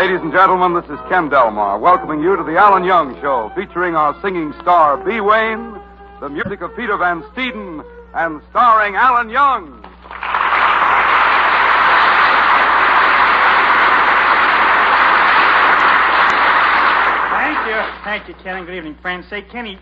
Ladies and gentlemen, this is Ken Delmar welcoming you to the Alan Young Show, featuring our singing star, B. Wayne, the music of Peter Van Steeden, and starring Alan Young. Thank you, Ken, and good evening, friends. Say, Kenny,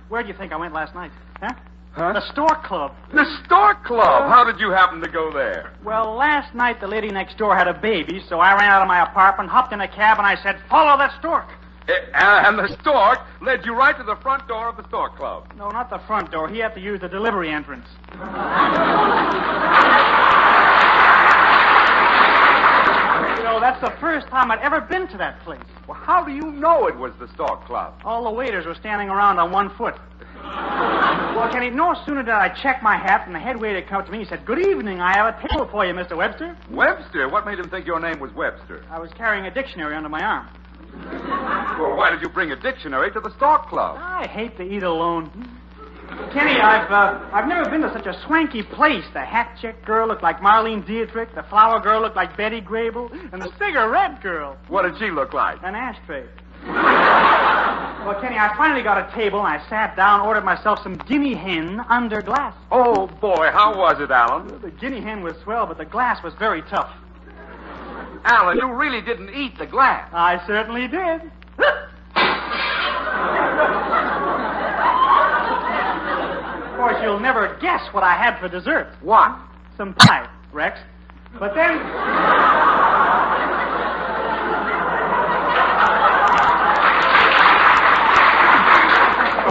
where do you think I went last night? Huh? The Stork Club. The Stork Club? How did you happen to go there? Well, last night the lady next door had a baby, so I ran out of my apartment, hopped in a cab, and I said, follow that stork. And the stork led you right to the front door of the Stork Club. No, not the front door. He had to use the delivery entrance. You know, that's the first time I'd ever been to that place. Well, how do you know it was the Stork Club? All the waiters were standing around on one foot. Well, Kenny, no sooner did I check my hat than the head waiter came up to me and said, good evening, I have a table for you, Mr. Webster. Webster? What made him think your name was Webster? I was carrying a dictionary under my arm. Well, why did you bring a dictionary to the Stork Club? I hate to eat alone. Kenny, I've never been to such a swanky place. The hat-check girl looked like Marlene Dietrich, the flower girl looked like Betty Grable, and the cigarette girl... What did she look like? An ashtray. Well, Kenny, I finally got a table, and I sat down, ordered myself some guinea hen under glass. Oh, boy, how was it, Alan? The guinea hen was swell, but the glass was very tough. Alan, you really didn't eat the glass. I certainly did. Of course, you'll never guess what I had for dessert. What? Some pie, Rex. But then...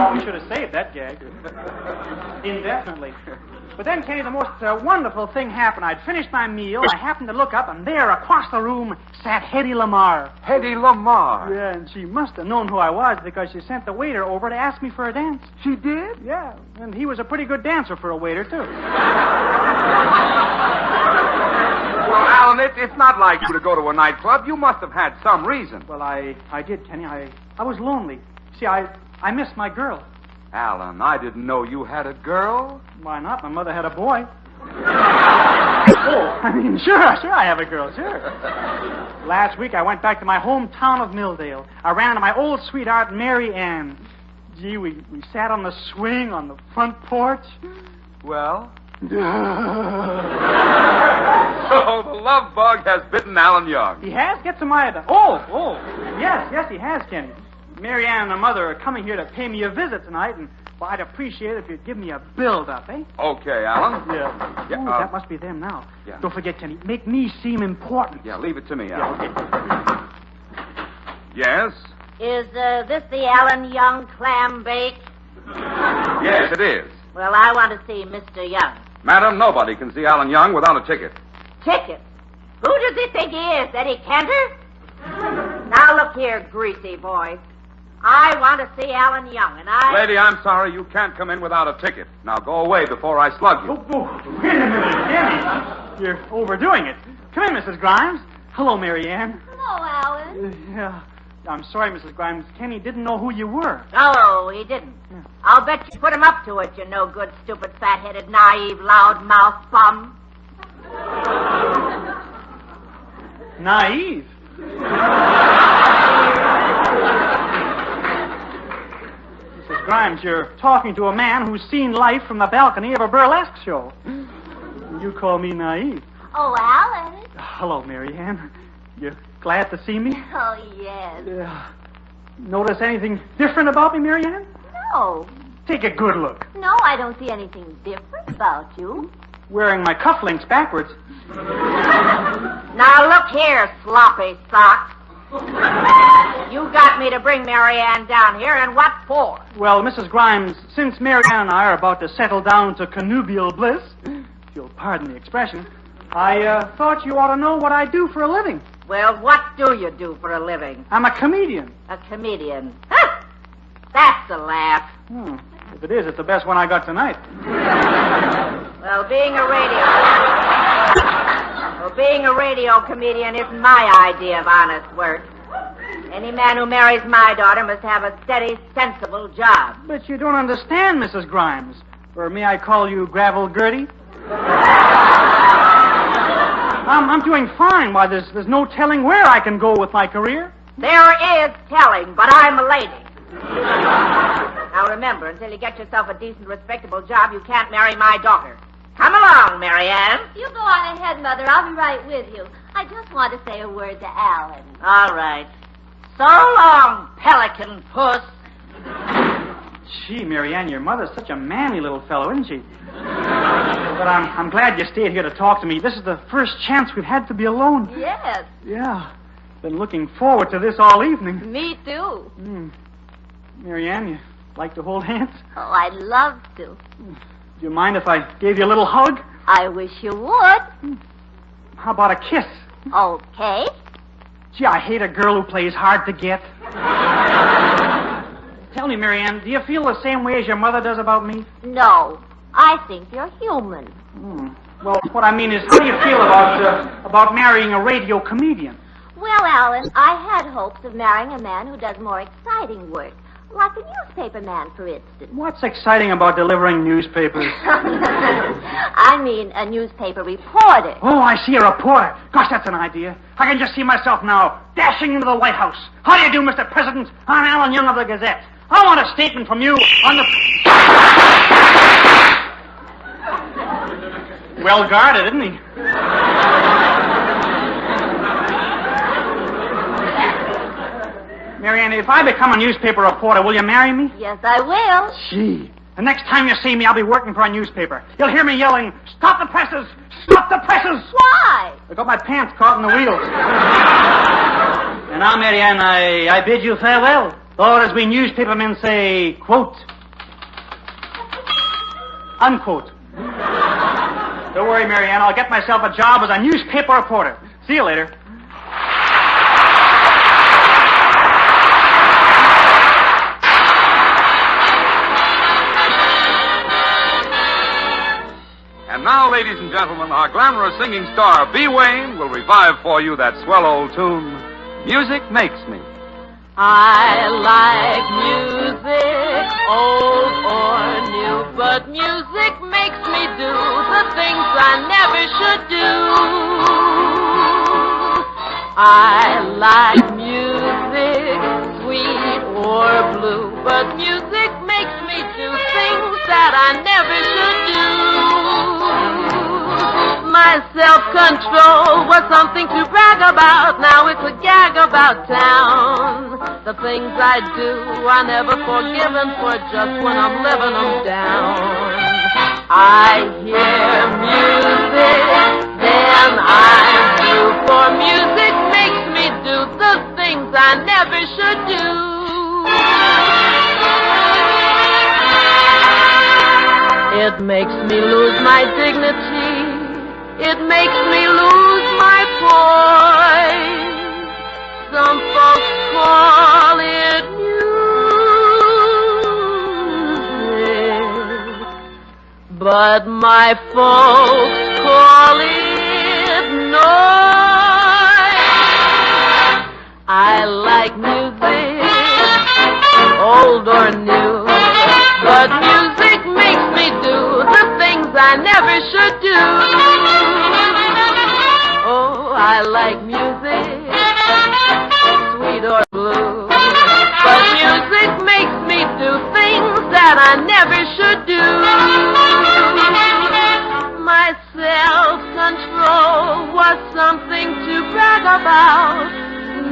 Oh, we should have saved that gag. Indefinitely. But then, Kenny, the most wonderful thing happened. I'd finished my meal, I happened to look up, and there, across the room, sat Hedy Lamarr. Hedy Lamarr? Yeah, and she must have known who I was because she sent the waiter over to ask me for a dance. She did? Yeah, and he was a pretty good dancer for a waiter, too. Well, Alan, it's not like you to go to a nightclub. You must have had some reason. Well, I did, Kenny. I was lonely. See, I missed my girl. Alan, I didn't know you had a girl. Why not? My mother had a boy. Oh, I mean, sure I have a girl, sure. Last week I went back to my hometown of Milldale. I ran into my old sweetheart, Maryanne. Gee, we sat on the swing on the front porch. Well? So the love bug has bitten Alan Young. He has? Get some iodine. Oh, yes, he has, Kenny. Maryanne and her mother are coming here to pay me a visit tonight, and well, I'd appreciate it if you'd give me a build-up, eh? Okay, Alan. Yeah. Ooh, that must be them now. Yeah. Don't forget, Kenny, make me seem important. Yeah, leave it to me, Alan. Yeah, okay. Yes? Is this the Alan Young clam bake? Yes, it is. Well, I want to see Mr. Young. Madam, nobody can see Alan Young without a ticket. Ticket? Who does he think he is, Eddie Cantor? Now, look here, greasy boy. I want to see Alan Young, and Lady, I'm sorry. You can't come in without a ticket. Now go away before I slug you. Oh, wait a minute, Kenny. You're overdoing it. Come in, Mrs. Grimes. Hello, Maryanne. Hello, Alan. Yeah. I'm sorry, Mrs. Grimes. Kenny didn't know who you were. Oh, he didn't. Yeah. I'll bet you put him up to it, you no-good, stupid, fat-headed, naive, loud-mouthed bum. Naive. Mrs. Grimes, you're talking to a man who's seen life from the balcony of a burlesque show. You call me naive. Oh, Alan. Hello, Maryanne. You glad to see me? Oh, yes. Notice anything different about me, Maryanne? No. Take a good look. No, I don't see anything different about you. Wearing my cufflinks backwards. Now, look here, sloppy socks. You got me to bring Maryanne down here, and what for? Well, Mrs. Grimes, since Maryanne and I are about to settle down to connubial bliss, if you'll pardon the expression, I thought you ought to know what I do for a living. Well, what do you do for a living? I'm a comedian. A comedian. Huh! That's a laugh. If it is, it's the best one I got tonight. Well, being a radio comedian isn't my idea of honest work. Any man who marries my daughter must have a steady, sensible job. But you don't understand, Mrs. Grimes. Or may I call you Gravel Gertie? I'm doing fine. Why, there's no telling where I can go with my career. There is telling, but I'm a lady. Now remember, until you get yourself a decent, respectable job, you can't marry my daughter. Come along, Maryanne. You go on ahead, Mother. I'll be right with you. I just want to say a word to Alan. All right. So long, pelican puss. Gee, Maryanne, your mother's such a manly little fellow, isn't she? But I'm glad you stayed here to talk to me. This is the first chance we've had to be alone. Yes. Yeah. Been looking forward to this all evening. Me too. Maryanne, you like to hold hands? Oh, I'd love to. Do you mind if I gave you a little hug? I wish you would. How about a kiss? Okay. Gee, I hate a girl who plays hard to get. Tell me, Maryanne, do you feel the same way as your mother does about me? No, I think you're human. Well, what I mean is, how do you feel about marrying a radio comedian? Well, Alan, I had hopes of marrying a man who does more exciting work. Like a newspaper man, for instance. What's exciting about delivering newspapers? I mean a newspaper reporter. Oh, I see, a reporter. Gosh, that's an idea. I can just see myself now, dashing into the White House. How do you do, Mr. President? I'm Alan Young of the Gazette. I want a statement from you on the... Well guarded, isn't he? Maryanne, if I become a newspaper reporter, will you marry me? Yes, I will. Gee. The next time you see me, I'll be working for a newspaper. You'll hear me yelling, "Stop the presses! Stop the presses!" Why? I got my pants caught in the wheels. And now, Maryanne, I bid you farewell. Or as we newspapermen say, quote, unquote. Don't worry, Maryanne, I'll get myself a job as a newspaper reporter. See you later. And now, ladies and gentlemen, our glamorous singing star, B. Wayne, will revive for you that swell old tune, Music Makes Me. I like music, old or new, but music makes me do the things I never should do. I like music, sweet or blue, but music makes me do things that I never should do. My self-control was something to brag about. Now it's a gag about town. The things I do are never forgiven for just when I'm living them down. I hear music, then I'm through. For music makes me do the things I never should do. It makes me lose my dignity. It makes me lose my poise. Some folks call it music, but my folks call it noise. I like music, old or new, but music makes me do the things I never should do. Oh, I like music, sweet or blue, but music makes me do things that I never should do. My self-control was something to brag about.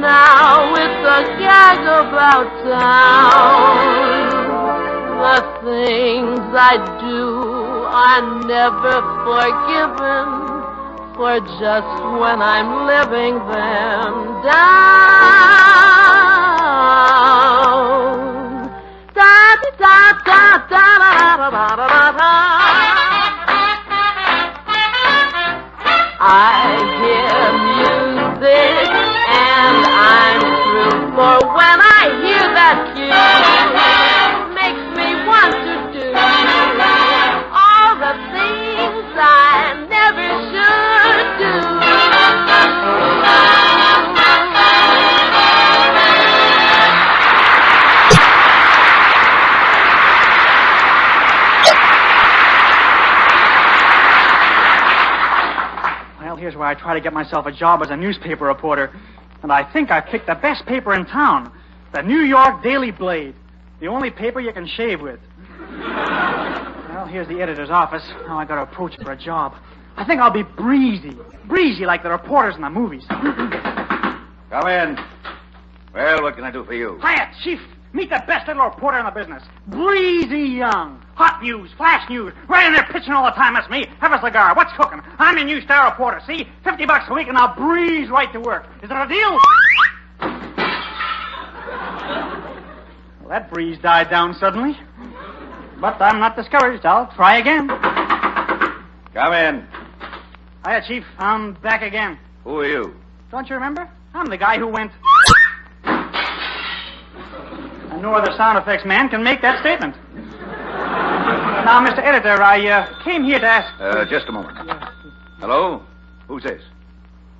Now it's a gag about town. The things I do are never forgiven for just when I'm living them down. Da da da da da da da da da. I hear music and I'm through. For when I hear that cue, it makes me want to do all the things I never should do. I try to get myself a job as a newspaper reporter. And I think I picked the best paper in town. The New York Daily Blade. The only paper you can shave with. Well, here's the editor's office. Now I gotta approach it for a job. I think I'll be breezy. Breezy like the reporters in the movies. Come in. Well, what can I do for you? Hiya, Chief. Meet the best little reporter in the business. Breezy Young. Hot news, flash news. Right in there pitching all the time. That's me. Have a cigar. What's cooking? I'm your new star reporter. See? $50 a week and I'll breeze right to work. Is it a deal? Well, that breeze died down suddenly. But I'm not discouraged. I'll try again. Come in. Hiya, Chief. I'm back again. Who are you? Don't you remember? I'm the guy who went... And no other sound effects man can make that statement. Now, Mr. Editor, I came here to ask... Just a moment. Hello? Who's this?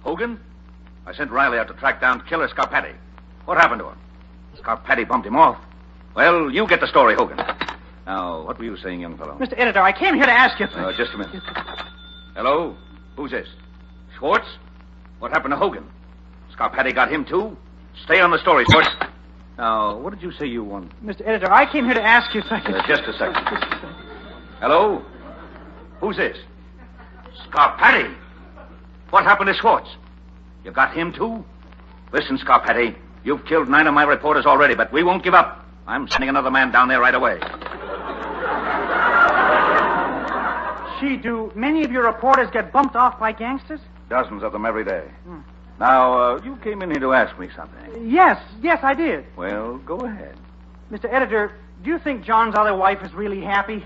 Hogan? I sent Riley out to track down Killer Scarpati. What happened to him? Scarpati bumped him off. Well, you get the story, Hogan. Now, what were you saying, young fellow? Mr. Editor, I came here to ask you... Just a minute. Hello? Who's this? Schwartz? What happened to Hogan? Scarpati got him, too? Stay on the story, Schwartz. Now, what did you say you wanted? Mr. Editor, I came here to ask you... Just a second. Hello? Who's this? Scarpati. What happened to Schwartz? You got him, too? Listen, Scarpati, you've killed 9 of my reporters already, but we won't give up. I'm sending another man down there right away. Gee, do many of your reporters get bumped off by gangsters? Dozens of them every day. Now, you came in here to ask me something. Yes, I did. Well, go ahead. Mr. Editor, do you think John's other wife is really happy?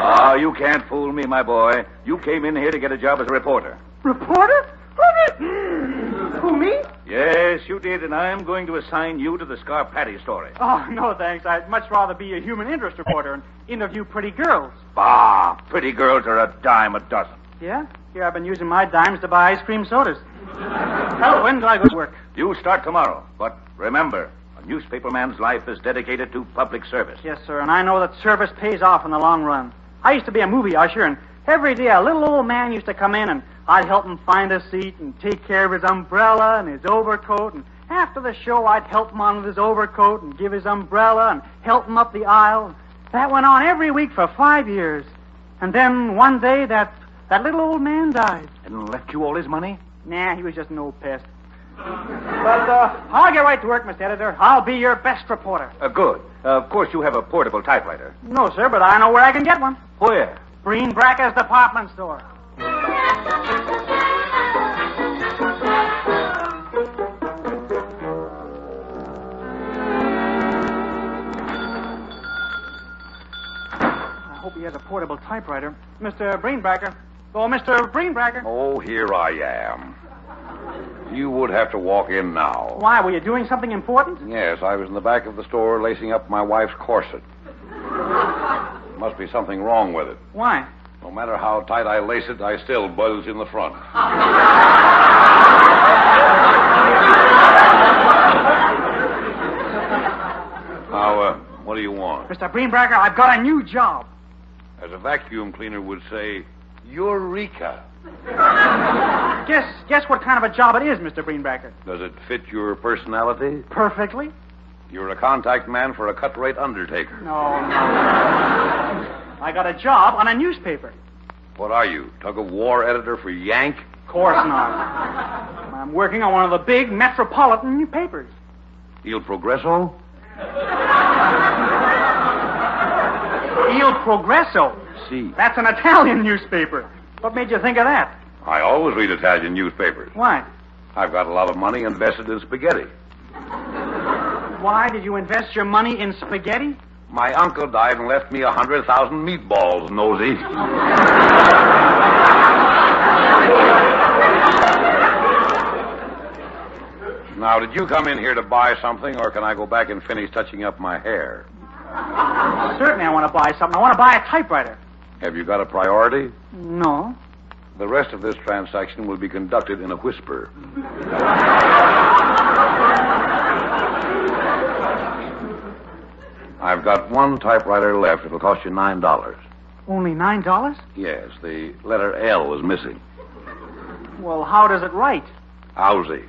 Oh, you can't fool me, my boy. You came in here to get a job as a reporter. Reporter? Who, me? Yes, you did, and I'm going to assign you to the Scarpati story. Oh, no, thanks. I'd much rather be a human interest reporter and interview pretty girls. Bah, pretty girls are a dime a dozen. Yeah? Here, I've been using my dimes to buy ice cream sodas. Well, when do I go to work? You start tomorrow, but remember, a newspaperman's life is dedicated to public service. Yes, sir, and I know that service pays off in the long run. I used to be a movie usher, and every day a little old man used to come in, and I'd help him find a seat and take care of his umbrella and his overcoat, and after the show, I'd help him on with his overcoat and give his umbrella and help him up the aisle. That went on every week for 5 years. And then one day, that little old man died. And left you all his money? Nah, he was just an old pest. But I'll get right to work, Mr. Editor. I'll be your best reporter. Good. Of course, you have a portable typewriter. No, sir, but I know where I can get one. Where? Breen Bracker's department store. I hope he has a portable typewriter. Mr. Breenbracker. Oh, Mr. Breenbracker. Oh, here I am. You would have to walk in now. Why, were you doing something important? Yes, I was in the back of the store lacing up my wife's corset. Must be something wrong with it. Why? No matter how tight I lace it, I still buzz in the front. Now, what do you want? Mr. Breenbracker, I've got a new job. As a vacuum cleaner would say, Eureka. Guess what kind of a job it is, Mr. Breenbracker. Does it fit your personality? Perfectly. You're a contact man for a cut-rate undertaker. No. I got a job on a newspaper. What are you, tug-of-war editor for Yank? Of course not. I'm working on one of the big metropolitan newspapers. Il Progresso? Il Progresso? Si. That's an Italian newspaper. What made you think of that? I always read Italian newspapers. Why? I've got a lot of money invested in spaghetti. Why did you invest your money in spaghetti? My uncle died and left me 100,000 meatballs, nosy. Now, did you come in here to buy something, or can I go back and finish touching up my hair? Certainly I want to buy something. I want to buy a typewriter. Have you got a priority? No. The rest of this transaction will be conducted in a whisper. I've got one typewriter left. It'll cost you $9. Only $9? Yes, the letter L is missing. Well, how does it write? Lousy.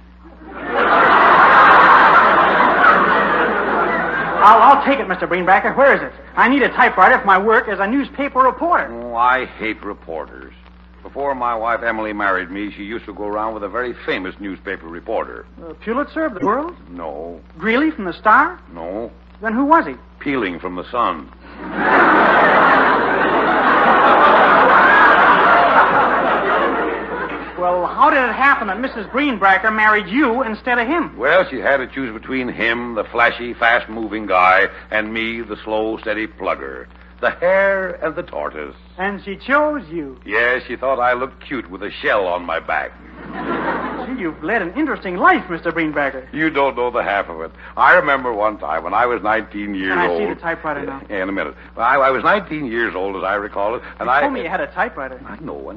I'll take it, Mr. Greenbacker. Where is it? I need a typewriter for my work as a newspaper reporter. Oh, I hate reporters. Before my wife Emily married me, she used to go around with a very famous newspaper reporter. Pulitzer of the World? No. Greeley from the Star? No. Then who was he? Peeling from the sun. Well, how did it happen that Mrs. Greenbacker married you instead of him? Well, she had to choose between him, the flashy, fast-moving guy, and me, the slow, steady plugger. The hare and the tortoise. And she chose you. Yes, she thought I looked cute with a shell on my back. Gee, you've led an interesting life, Mr. Greenbacker. You don't know the half of it. I remember one time when I was 19 years old. Can I see the typewriter now? Yeah, in a minute. I was 19 years old, as I recall it, and You told me you had a typewriter. I know.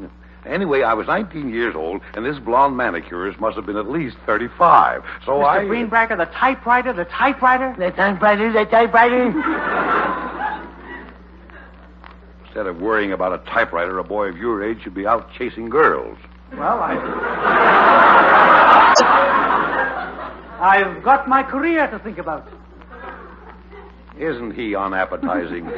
Anyway, I was 19 years old, and this blonde manicurist must have been at least 35. So Mr. Greenbacker, the typewriter, the typewriter? The typewriter, the typewriter. Instead of worrying about a typewriter, a boy of your age should be out chasing girls. Well, I've got my career to think about. Isn't he unappetizing?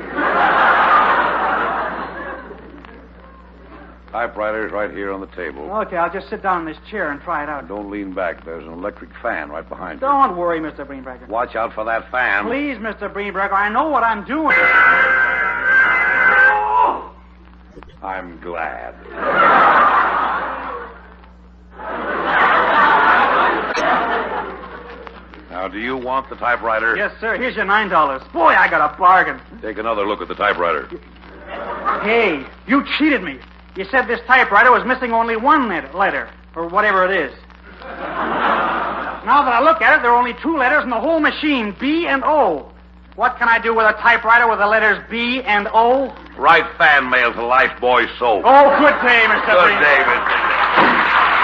Typewriter's right here on the table. Okay, I'll just sit down in this chair and try it out. Don't lean back. There's an electric fan right behind you. Don't worry, Mr. Greenbacker. Watch out for that fan. Please, Mr. Greenbacker, I know what I'm doing. I'm glad. Now, do you want the typewriter? Yes, sir. Here's your $9. Boy, I got a bargain. Take another look at the typewriter. Hey, you cheated me. You said this typewriter was missing only one letter, or whatever it is. Now that I look at it, there are only two letters in the whole machine, B and O. What can I do with a typewriter with the letters B and O? Write fan mail to Lifebuoy Soap. Oh, good day, Mr. Good Green. day, Mr.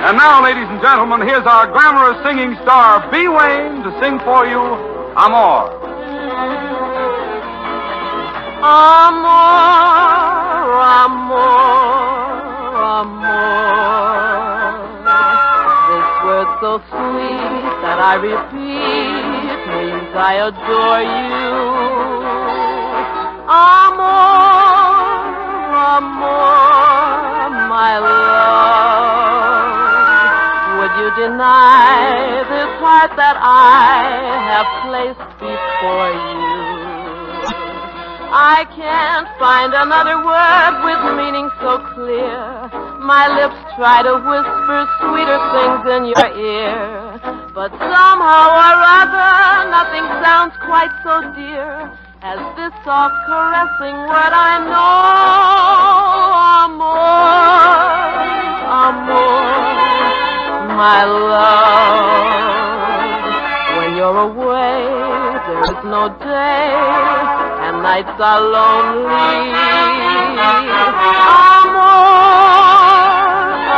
And now, ladies and gentlemen, here's our glamorous singing star, B. Wayne, to sing for you, Amor. Amor, amor, amor. This word so sweet that I repeat means I adore you. Amor, amor, my love. Would you deny this heart that I have placed before you? I can't find another word with meaning so clear. My lips try to whisper sweeter things in your ear. But somehow or other, nothing sounds quite so dear as this soft caressing word I know. Amor, amor, my love. When you're away, there is no day, and nights are lonely. Amor,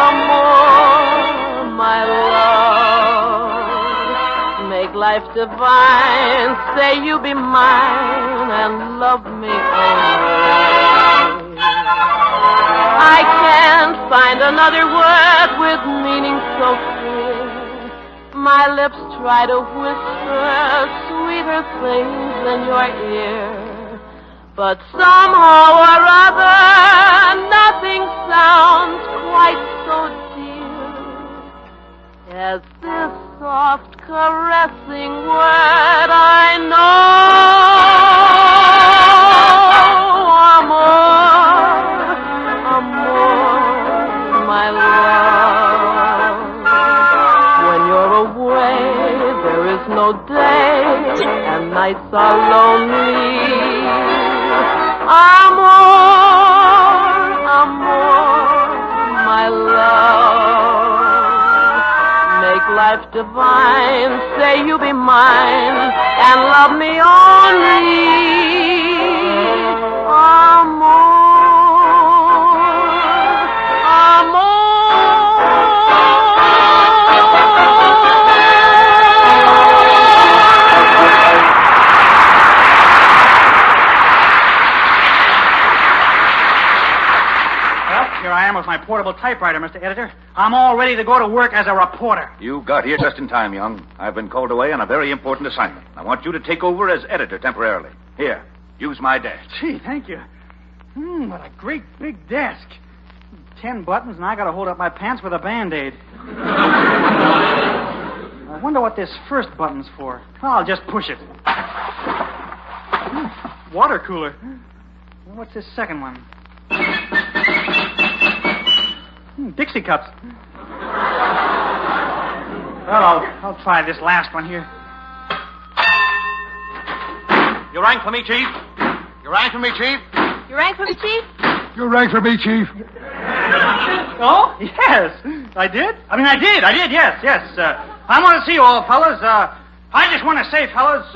amor, my love. Make life divine, say you be mine, and love me only. I can't find another word with meaning so clear. My lips try to whisper sweeter things in your ear. But somehow or other, nothing sounds quite so dear as this soft caressing word I know. Amor, my love. When you're away, there is no day, and nights are lonely. Amor, amor, my love. Make life divine, say you be mine, and love me only. Amor, amor. Here I am with my portable typewriter, Mr. Editor. I'm all ready to go to work as a reporter. You got here just in time, Young. I've been called away on a very important assignment. I want you to take over as editor temporarily. Here, use my desk. Gee, thank you. What a great big desk. 10 buttons, and I got to hold up my pants with a Band-Aid. I wonder what this first button's for. I'll just push it. Water cooler. What's this second one? Dixie cups. Well, I'll try this last one here. You rang for me, Chief? You rang for me, Chief? You rang for me, Chief? You rang for me, Chief. Oh, yes. I did, yes. I want to see you all, fellas. I just want to say, fellas,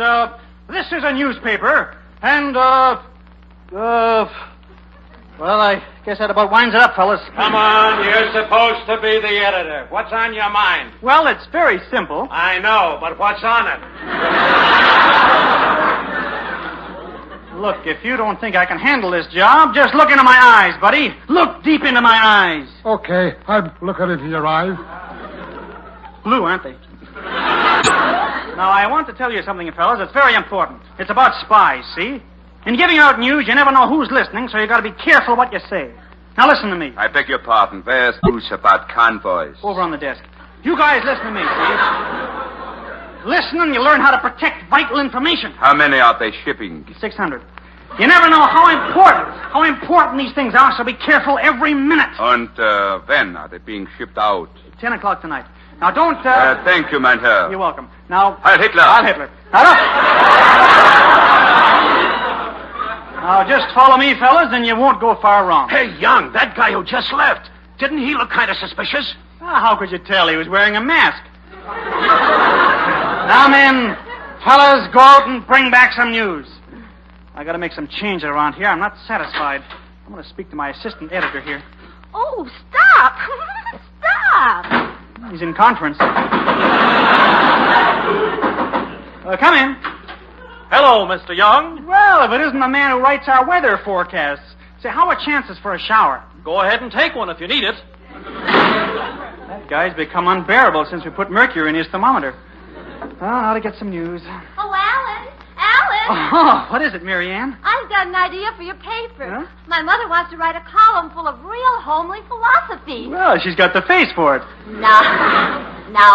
this is a newspaper, and, well, I guess that about winds it up, fellas. Come on, you're supposed to be the editor. What's on your mind? Well, it's very simple. I know, but what's on it? Look, if you don't think I can handle this job, just look into my eyes, buddy. Look deep into my eyes. Okay, I'm looking into your eyes. Blue, aren't they? Now, I want to tell you something, fellas. It's very important. It's about spies, see? In giving out news, you never know who's listening, so you got to be careful what you say. Now, listen to me. I beg your pardon. Where's news about convoys? Over on the desk. You guys listen to me, see? Listen and you learn how to protect vital information. How many are they shipping? 600. You never know how important these things are, so be careful every minute. And when are they being shipped out? 10 o'clock tonight. Now, don't, thank you, mein Herr. You're welcome. Now... Heil Hitler. Heil Hitler. Now, look. Now, just follow me, fellas, and you won't go far wrong. Hey, Young, that guy who just left. Didn't he look kind of suspicious? How could you tell? He was wearing a mask. Now, men, fellas, go out and bring back some news. I got to make some changes around here. I'm not satisfied. I'm going to speak to my assistant editor here. Oh, stop. Stop. He's in conference. Come in. Hello, Mr. Young. Well, if it isn't the man who writes our weather forecasts. Say, how are chances for a shower? Go ahead and take one if you need it. That guy's become unbearable since we put mercury in his thermometer. Well, I ought to get some news. Oh, Alan. Alan. Oh, what is it, Maryanne? I've got an idea for your paper. Huh? My mother wants to write a column full of real homely philosophy. Well, she's got the face for it. Now,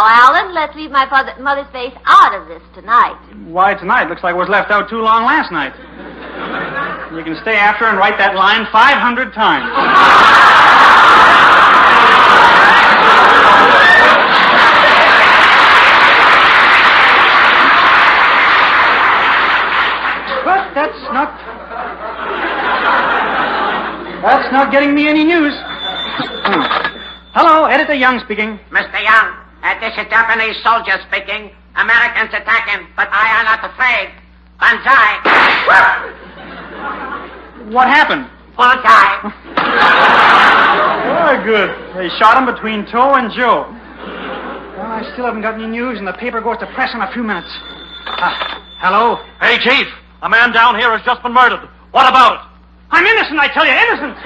Alan, let's leave my mother's face out of this tonight. Why tonight? Looks like it was left out too long last night. You can stay after and write that line 500 times. But that's not getting me any news. Hello, Editor Young speaking. Mr. Young, this is Japanese soldier speaking. Americans attacking, but I am not afraid. Banzai. What happened? Bullseye. Oh, good. They shot him between toe and jaw. Well, I still haven't got any news, and the paper goes to press in a few minutes. Hello? Hey, Chief. A man down here has just been murdered. What about it? I'm innocent, I tell you, innocent!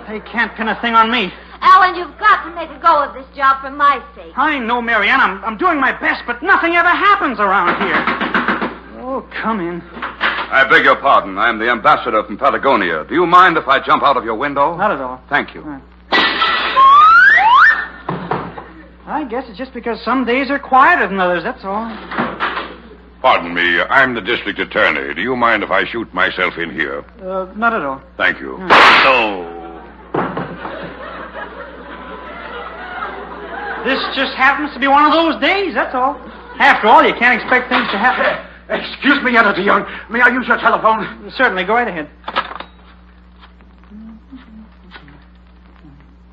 They can't pin a thing on me. Alan, you've got to make a go of this job for my sake. I know, Maryanne. I'm doing my best, but nothing ever happens around here. Oh, come in. I beg your pardon. I am the ambassador from Patagonia. Do you mind if I jump out of your window? Not at all. Thank you. I guess it's just because some days are quieter than others, that's all. Pardon me, I'm the district attorney. Do you mind if I shoot myself in here? Not at all. Thank you. This just happens to be one of those days, that's all. After all, you can't expect things to happen. Excuse me, Editor Young. May I use your telephone? Certainly, go right ahead.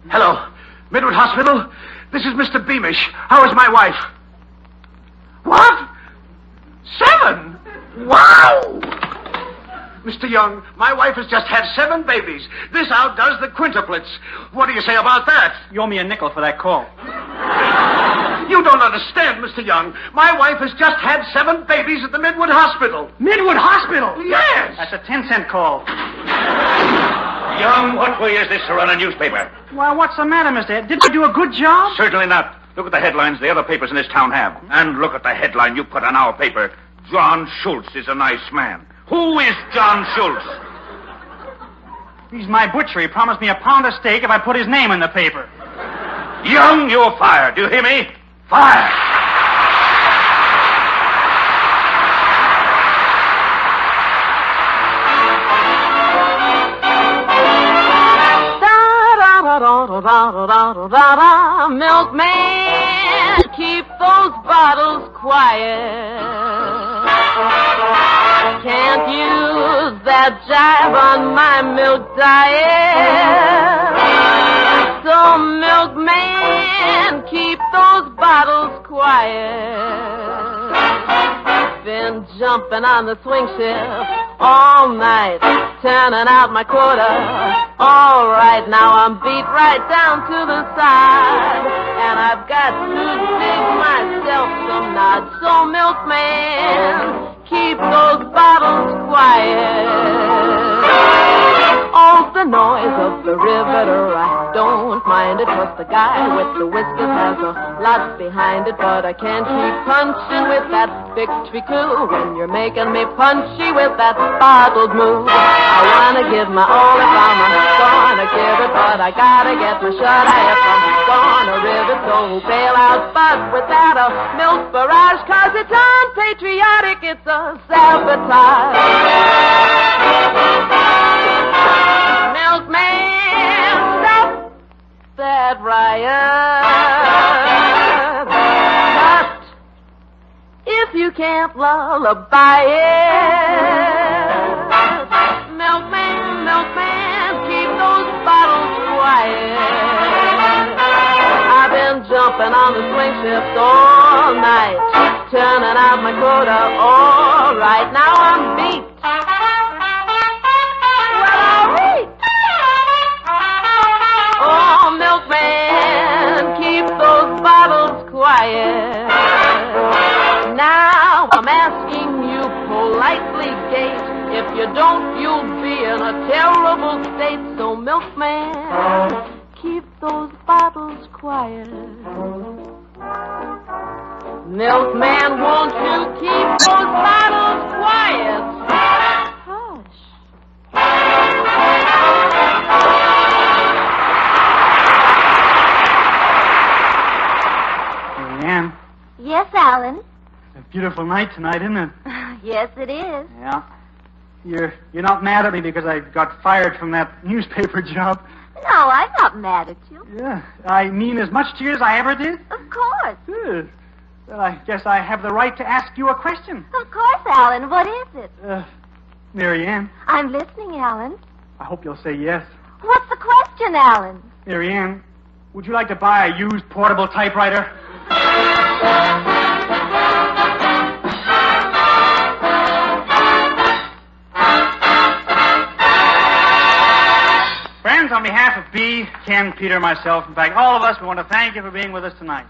Hello. Midwood Hospital? This is Mr. Beamish. How is my wife? What? 7? Wow! Mr. Young, my wife has just had 7 babies. This outdoes the quintuplets. What do you say about that? You owe me a nickel for that call. You don't understand, Mr. Young. My wife has just had 7 babies at the Midwood Hospital. Midwood Hospital? Yes! That's a 10-cent call. Young, what way is this to run a newspaper? Why, what's the matter, Mr. Ed? Didn't you do a good job? Certainly not. Look at the headlines the other papers in this town have. And look at the headline you put on our paper. John Schultz is a nice man. Who is John Schultz? He's my butcher. He promised me a pound of steak if I put his name in the paper. Young, you're fired. Do you hear me? Fire! Milkman, keep those bottles quiet. Can't use that jive on my milk diet. So, milkman, keep those bottles quiet. Been jumping on the swing shift all night, turning out my quota. All right, now I'm beat right down to the side, and I've got to dig myself some nods. So, milkman, keep those bottles quiet. Oh, the noise of the river, I don't mind it, 'cause the guy with the whiskers has a lot behind it. But I can't keep punching with that victory coup when you're making me punchy with that bottled move. I wanna give my all if I'm gonna give it, but I gotta get my shot if I'm gonna riv it. So bail out, but without a milk barrage, 'cause it's unpatriotic, it's a sabotage. Milkman, stop that riot. But if you can't lullaby it, milkman, milkman, keep those bottles quiet. I've been jumping on the swing shift all night, turning out my quota. All right, now I'm beat. Oh, milkman, keep those bottles quiet. Now I'm asking you politely, Gate. If you don't, you'll be in a terrible state. So, milkman, keep those bottles quiet. Milkman, won't you keep those bottles quiet? Hush. Maryanne, Yes, Alan. it's a beautiful night tonight, isn't it? Yes, it is. Yeah. You're not mad at me because I got fired from that newspaper job? No, I'm not mad at you. Yeah. I mean as much to you as I ever did? Of course. Good. Well, I guess I have the right to ask you a question. Of course, Alan. What is it? Maryanne, I'm listening, Alan. I hope you'll say yes. What's the question, Alan? Maryanne, would you like to buy a used portable typewriter? Friends, on behalf of B, Ken, Peter, myself, in fact, all of us, we want to thank you for being with us tonight.